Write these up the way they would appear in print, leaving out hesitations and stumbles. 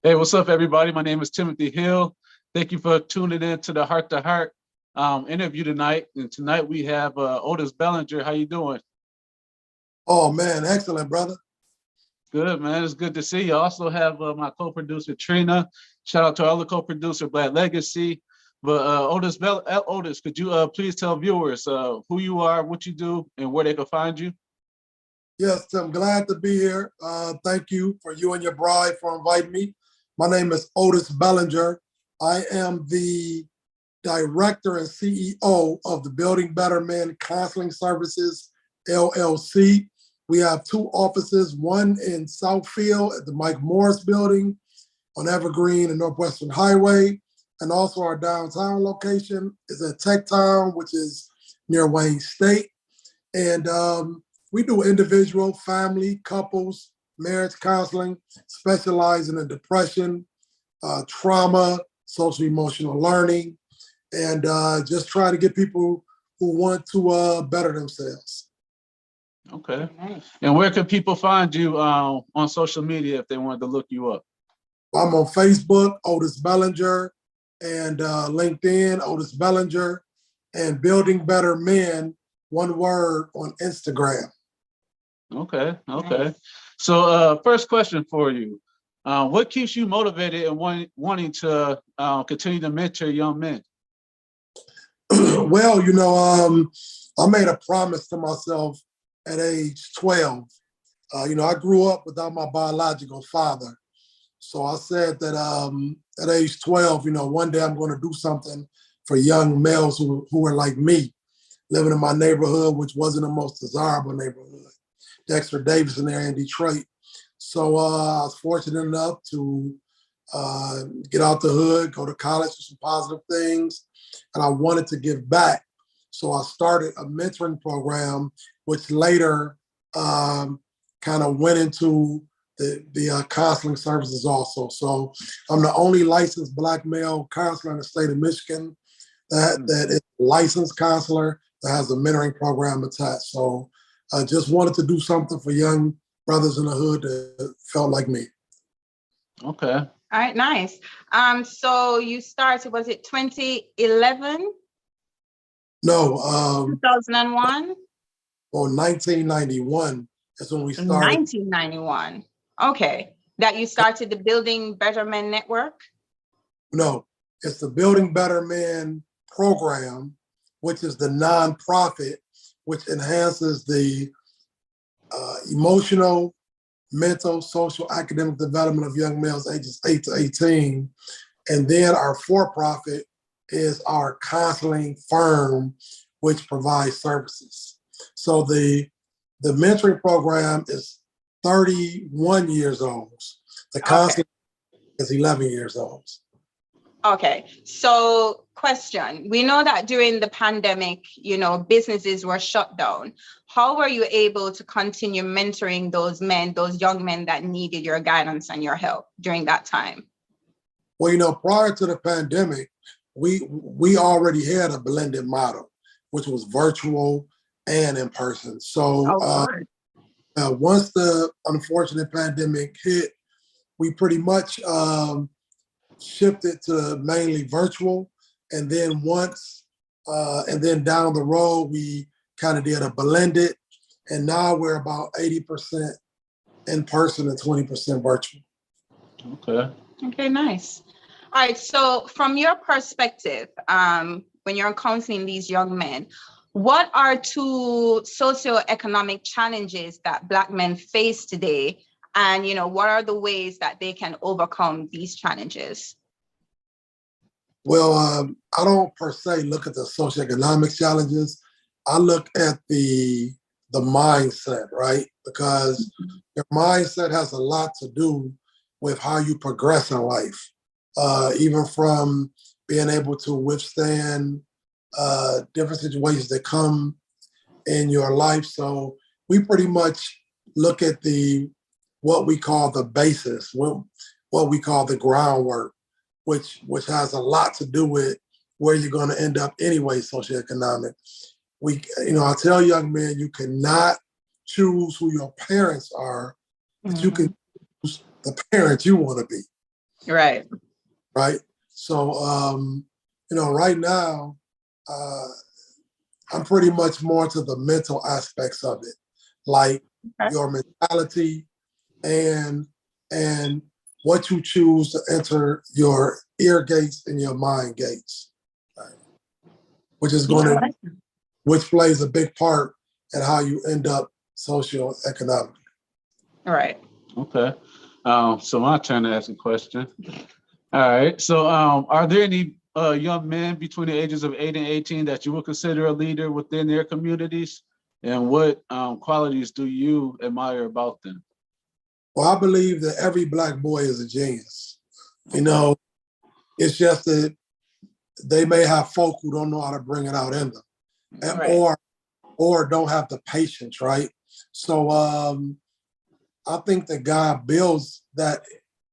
Hey, what's up, everybody? My name is Timothy Hill. Thank you for tuning in to the Heart to Heart interview tonight. And tonight we have Odis Bellinger. How you doing? Oh man, excellent, brother. Good, man. It's good to see you. I also have my co-producer Trina. Shout out to our other co-producer Black Legacy. But Odis, could you please tell viewers who you are, what you do, and where they can find you? Yes, I'm glad to be here. Thank you for you and your bride for inviting me. My name is Odis Bellinger. I am the director and CEO of the Building Better Men Counseling Services, LLC. We have two offices, one in Southfield at the Mike Morris Building on Evergreen and Northwestern Highway. And also our downtown location is at Tech Town, which is near Wayne State. And we do individual, family, couples, marriage counseling, specializing in depression, trauma, social emotional learning, and just try to get people who want to better themselves. Okay. And where can people find you on social media if they wanted to look you up? I'm on Facebook, Odis Bellinger, and LinkedIn, Odis Bellinger, and Building Better Men, one word, on Instagram. Okay. So first question for you. What keeps you motivated and wanting to continue to mentor young men? Well, I made a promise to myself at age 12. I grew up without my biological father. So I said that at age 12, one day I'm going to do something for young males who are like me, living in my neighborhood, which wasn't the most desirable neighborhood, Dexter Davidson area in Detroit. So I was fortunate enough to get out the hood, go to college for some positive things, and I wanted to give back. So I started a mentoring program, which later kind of went into the counseling services also. So I'm the only licensed Black male counselor in the state of Michigan that is a licensed counselor that has a mentoring program attached. So I just wanted to do something for young brothers in the hood that felt like me. Okay. All right, nice. So you started, was it 2011? No. 2001? Or 1991 is when we started. 1991. Okay. That you started the Building Better Men Network? No, it's the Building Better Men program, which is the nonprofit which enhances the emotional, mental, social, academic development of young males ages 8 to 18. And then our for-profit is our counseling firm, which provides services. So the mentoring program is 31 years old. The counseling is 11 years old. Okay, so question. We know that during the pandemic, businesses were shut down. How were you able to continue mentoring those men, those young men that needed your guidance and your help during that time? Well, prior to the pandemic, we already had a blended model, which was virtual and in person. So once the unfortunate pandemic hit, we pretty much shifted to mainly virtual. And then and then down the road, we kind of did a blended. And now we're about 80% in person and 20% virtual. Okay. Okay, nice. All right, so from your perspective, when you're counseling these young men, what are two socioeconomic challenges that Black men face today? And, what are the ways that they can overcome these challenges? Well, I don't per se look at the socioeconomic challenges. I look at the mindset, right? Because your mindset has a lot to do with how you progress in life, even from being able to withstand different situations that come in your life. So we pretty much look at what we call the basis, what we call the groundwork, which has a lot to do with where you're going to end up anyway, socioeconomic. I tell young men, you cannot choose who your parents are, but you can choose the parent you want to be. Right. right? So, right now, I'm pretty much more to the mental aspects of it, like Okay. your mentality and and what you choose to enter your ear gates and your mind gates, right? Which is going to, which plays a big part in how you end up socioeconomically. Right. Okay. So my turn to ask a question. All right. So are there any young men between the ages of 8 and 18 that you would consider a leader within their communities? And what qualities do you admire about them? Well, I believe that every Black boy is a genius. It's just that they may have folk who don't know how to bring it out in them, Right. or don't have the patience, right? So I think that God builds that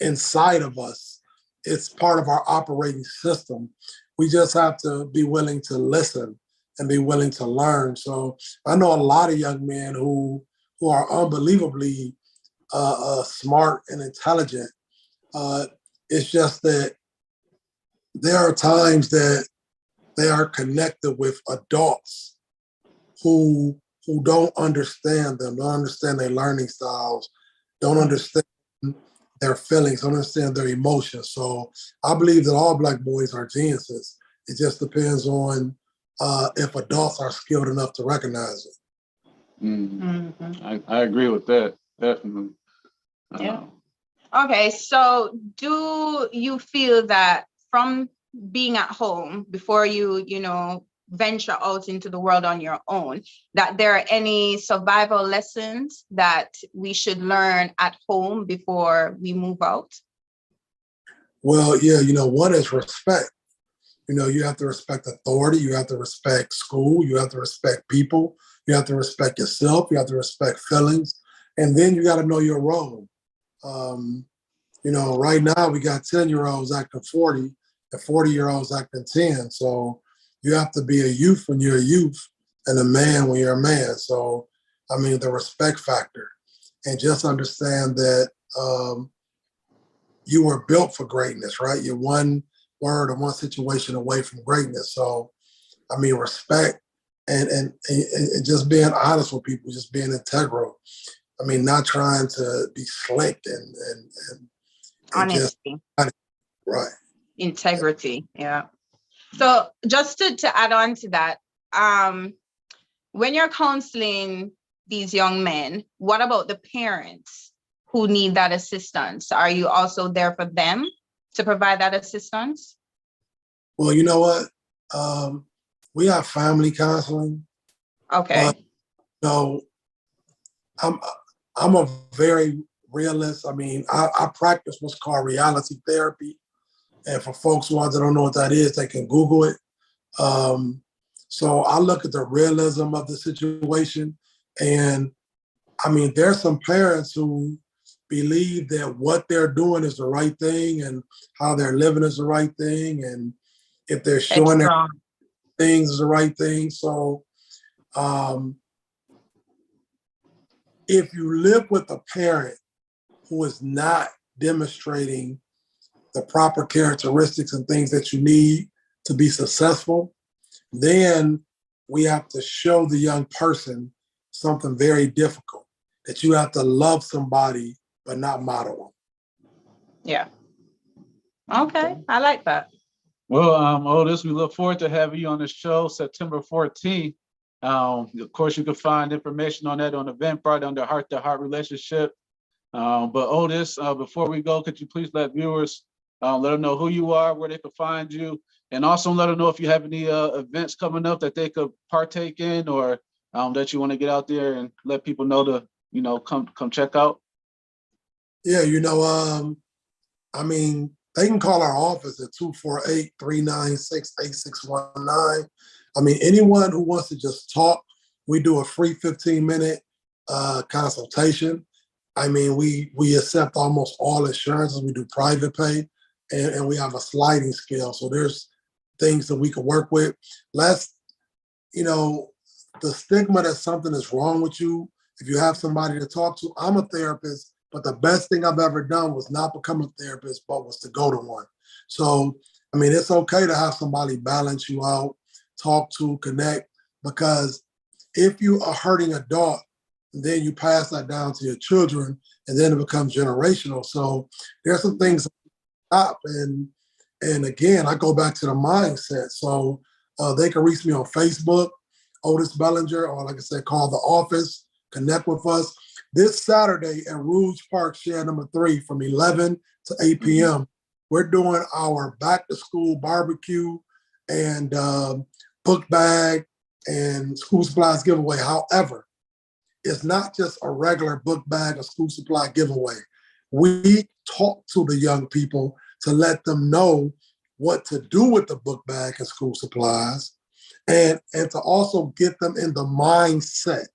inside of us. It's part of our operating system. We just have to be willing to listen and be willing to learn. So I know a lot of young men who are unbelievably smart and intelligent. It's just that there are times that they are connected with adults who don't understand them, don't understand their learning styles, don't understand their feelings, don't understand their emotions. So I believe that all Black boys are geniuses. It just depends on if adults are skilled enough to recognize it. I agree with that, definitely. Yeah. Okay, so do you feel that from being at home before you venture out into the world on your own, that there are any survival lessons that we should learn at home before we move out? Well, yeah, one is respect. You have to respect authority, you have to respect school, you have to respect people, you have to respect yourself, you have to respect feelings, and then you got to know your role. Right now we got 10-year-olds acting 40 and 40-year-olds acting 10. So you have to be a youth when you're a youth and a man when you're a man. So, the respect factor, and just understand that you were built for greatness, right? You're one word or one situation away from greatness. So, respect and just being honest with people, just being integral. Not trying to be slick and Honesty. just right. Integrity. Yeah. So just to add on to that, when you're counseling these young men, what about the parents who need that assistance? Are you also there for them to provide that assistance? Well, you know what? We have family counseling. Okay. But I'm a very realist. I practice what's called reality therapy. And for folks who don't know what that is, they can Google it. So I look at the realism of the situation. And there's some parents who believe that what they're doing is the right thing and how they're living is the right thing. And if they're showing their things is the right thing. So if you live with a parent who is not demonstrating the proper characteristics and things that you need to be successful, then we have to show the young person something very difficult, that you have to love somebody but not model them. Yeah. Okay, I like that. Well, Odis, we look forward to having you on the show September 14th. Of course, you can find information on that on Eventbrite under Heart to Heart Relationship. But Odis, before we go, could you please let viewers let them know who you are, where they can find you, and also let them know if you have any events coming up that they could partake in, or that you want to get out there and let people know to come check out. Yeah, they can call our office at 248-396-8619. Anyone who wants to just talk, we do a free 15-minute consultation. We accept almost all insurances. We do private pay, and we have a sliding scale. So there's things that we can work with. The stigma that something is wrong with you, if you have somebody to talk to, I'm a therapist But the best thing I've ever done was not become a therapist, but was to go to one. So, I mean, it's okay to have somebody balance you out, talk to, connect, because if you are hurting adult, then you pass that down to your children, and then it becomes generational. So there's some things that stop. And again, I go back to the mindset. So they can reach me on Facebook, Odis Bellinger, or like I said, call the office, connect with us. This Saturday at Rouge Park, share number 3 from 11 to 8 p.m., we're doing our back to school barbecue and book bag and school supplies giveaway. However, it's not just a regular book bag or school supply giveaway. We talk to the young people to let them know what to do with the book bag and school supplies, and to also get them in the mindset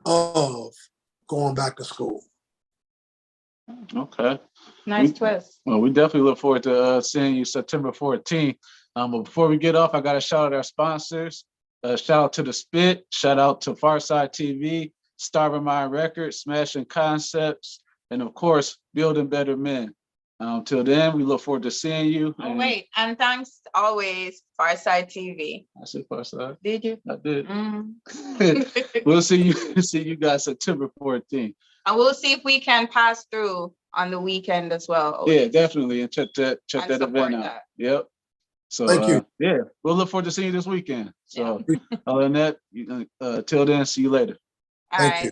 of going back to school. Okay. Nice twist. Well, we definitely look forward to seeing you September 14th. But before we get off, I got to shout out our sponsors. Shout out to The Spit. Shout out to Pharcyde TV, Starving Mind Records, Smashing Concepts, and of course, Building Better Men. Till then, we look forward to seeing you. Oh, wait, and thanks always, Pharcyde TV. I said Pharcyde. Did you? I did. We'll see you guys September 14th. And we'll see if we can pass through on the weekend as well. Yeah, Odis. definitely, and check that And event out. that. Yep. So Thank you. yeah, we'll look forward to seeing you this weekend. So other than that, till then, see you later. All Thank right. you.